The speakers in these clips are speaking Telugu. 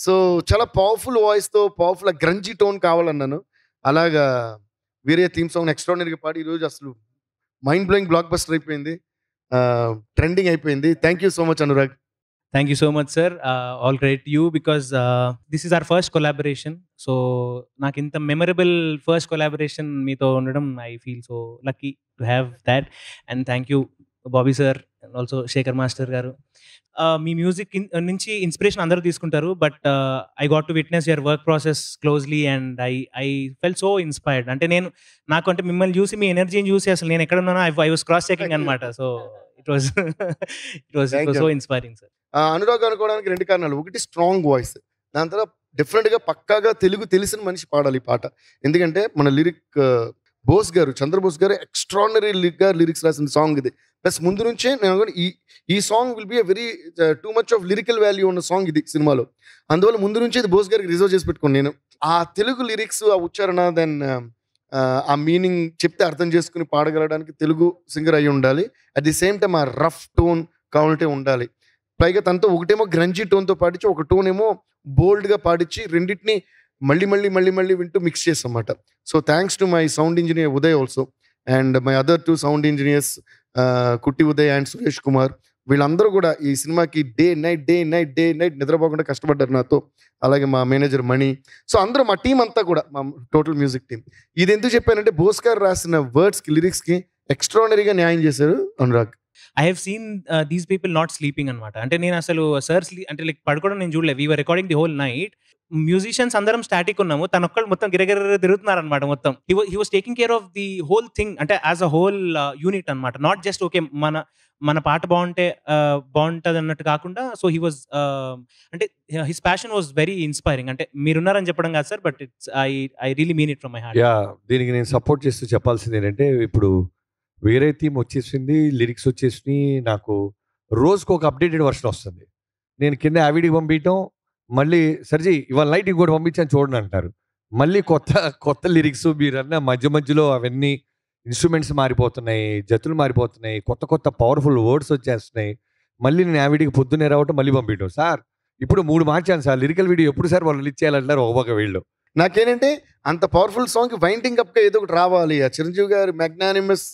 సో చాలా పవర్ఫుల్ వాయిస్తో పవర్ఫుల్ గ్రంజీ టోన్ కావాలన్నాను. అలాగా వేరే థీమ్ సాంగ్ ఎక్స్ట్రాడినరీగా పాడి ఈరోజు అసలు మైండ్ బ్లోయింగ్ బ్లాక్ బస్టర్ అయిపోయింది, ట్రెండింగ్ అయిపోయింది. Thank you so much Anurag. Thank you so much, sir. All credit to you because this is our first collaboration. So, నాకు ఇంత మెమరబుల్ ఫస్ట్ కొలాబరేషన్ మీతో ఉండడం I feel so lucky to have that. And thank you Bobby sir and also Shekhar master garu. మీ మ్యూజిక్ నుంచి ఇన్స్పిరేషన్ అందరూ తీసుకుంటారు, but I got to witness your work process closely and I fell so inspired. అంటే నాకు అంటే మిమ్మల్ని చూసి మీ ఎనర్జీని చూసి అసలు నేను ఎక్కడ ఉన్నానో ఐ వాస్ క్రాస్ చెకింగ్ అనమాట. So it was so inspiring sir. Anurag అనుకోవడానికి 2 కారణాలు. ఒకటి స్ట్రాంగ్ వాయిస్, దాని తర్వాత డిఫరెంట్గా పక్కాగా తెలుగు తెలిసిన మనిషి పాడాలి ఈ పాట. ఎందుకంటే మన లిరిక్ బోస్ గారు, చంద్రబోస్ గారు ఎక్స్ట్రాడినరీ లిరిక్స్ రాసిన సాంగ్ ఇది. ప్లస్ ముందు నుంచే నేను ఈ song will be a very too much of lyrical value ఉన్న సాంగ్ ఇది సినిమాలో. అందువల్ల ముందు నుంచి ఇది బోస్ గారికి రిజర్వ్ చేసి పెట్టుకుని నేను ఆ తెలుగు లిరిక్స్, ఆ ఉచ్చారణ, దెన్ ఆ మీనింగ్ చెప్తే అర్థం చేసుకుని పాడగలడానికి తెలుగు సింగర్ అయి ఉండాలి. అట్ ది సేమ్ టైం ఆ రఫ్ టోన్ కావాలంటే ఉండాలి. పైగా తనతో ఒకటేమో గ్రంజీ టోన్తో పాడించి, ఒక టోన్ ఏమో బోల్డ్గా పాడించి, రెండింటిని మళ్ళీ వింటూ మిక్స్ చేసామన్నమాట. So thanks to my sound engineer Uday also and my other 2 sound engineers కుట్టి ఉదయ్ అండ్ సురేష్ కుమార్. వీళ్ళందరూ కూడా ఈ సినిమాకి డే నైట్ నిద్రపోకుండా కష్టపడ్డారు నాతో. అలాగే మా మేనేజర్ మణి. సో అందరూ మా టీం అంతా కూడా, మా టోటల్ మ్యూజిక్ టీం. ఇది ఎందుకు చెప్పానంటే బోస్ గారు రాసిన వర్డ్స్కి, లిరిక్స్కి ఎక్స్ట్రాడినరీగా న్యాయం చేశారు Anurag. I have seen these people not sleeping అనమాట. అంటే నేను అసలు సార్ అంటే లైక్ పడుకోవడం నేను చూడలేదు. We were recording the whole night. Musicians అందరం స్టాటిక్ ఉన్నాము, తన ఒక్కళ్ళు మొత్తం గిరగిర తిరుగుతున్నారు అనమాట. మొత్తం he was taking care of the whole thing, అంటే యాజ్ అ హోల్ యూనిట్ అనమాట. నాట్ జస్ట్ ఓకే మన పాట బాగుంటుంది అన్నట్టు కాకుండా. సో హీ వాజ్ అంటే his passion was very inspiring. అంటే మీరున్నారని చెప్పడం కాదు sir, but it's I really mean it from my heart. Yeah, దీనికి నేను సపోర్ట్ చేస్తూ చెప్పాల్సింది ఏంటంటే, ఇప్పుడు వేరే థీమ్ వచ్చేసింది, లిరిక్స్ వచ్చేసినాయి, నాకు రోజుకు ఒక అప్డేటెడ్ వర్షన్ వస్తుంది. నేను కింద యావిడికి పంపించడం, మళ్ళీ సర్జీ ఇవాళ నైట్ ఇంకోటి పంపించాను చూడండి అంటారు. మళ్ళీ కొత్త లిరిక్స్, మీరన్న మధ్యలో అవన్నీ ఇన్స్ట్రుమెంట్స్ మారిపోతున్నాయి, జతులు మారిపోతున్నాయి, కొత్త పవర్ఫుల్ వర్డ్స్ వచ్చేస్తున్నాయి. మళ్ళీ నేను యావిడికి పొద్దున్నే రావటం, మళ్ళీ పంపించడం. సార్ ఇప్పుడు 3 మార్చాను సార్, లిరికల్ వీడియో ఎప్పుడు సార్ వాళ్ళు రిలీజ్ చేయాలంటారు ఒక వీళ్ళు. నాకేంటంటే అంత పవర్ఫుల్ సాంగ్ వైండింగ్ అప్గా ఏదో ఒకటి రావాలి. ఆ చిరంజీవి గారి మ్యాగ్నానిమస్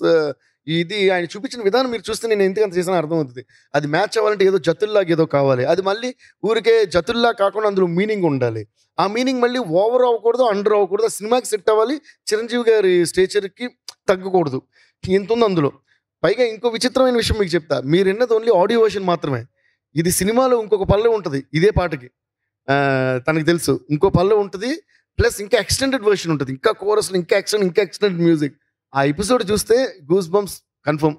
ఇది ఆయన చూపించిన విధానం మీరు చూస్తే నేను ఎందుకు అంత చేసినా అర్థమవుతుంది. అది మ్యాచ్ అవ్వాలంటే ఏదో జతుల్లాగా ఏదో కావాలి. అది మళ్ళీ ఊరికే జతుల్లా కాకుండా అందులో మీనింగ్ ఉండాలి. ఆ మీనింగ్ మళ్ళీ ఓవర్ అవ్వకూడదు, అండర్ అవ్వకూడదు. సినిమాకి సెట్ అవ్వాలి, చిరంజీవి గారి స్టేచర్కి తగ్గకూడదు. ఇంత ఉంది అందులో. పైగా ఇంకో విచిత్రమైన విషయం మీకు చెప్తా. మీరు విన్నది ఓన్లీ ఆడియో వర్షన్ మాత్రమే. ఇది సినిమాలో ఇంకొక పల్లె ఉంటుంది ఇదే పాటకి, తనకు తెలుసు. ఇంకో పల్లె ఉంటుంది, ప్లస్ ఇంకా ఎక్స్టెండెడ్ వర్షన్ ఉంటుంది, ఇంకా కోరస్లు, ఇంకా ఎక్స్టెండెడ్ మ్యూజిక్. ఆ ఎపిసోడ్ చూస్తే గూస్ బంప్స్ కన్ఫర్మ్.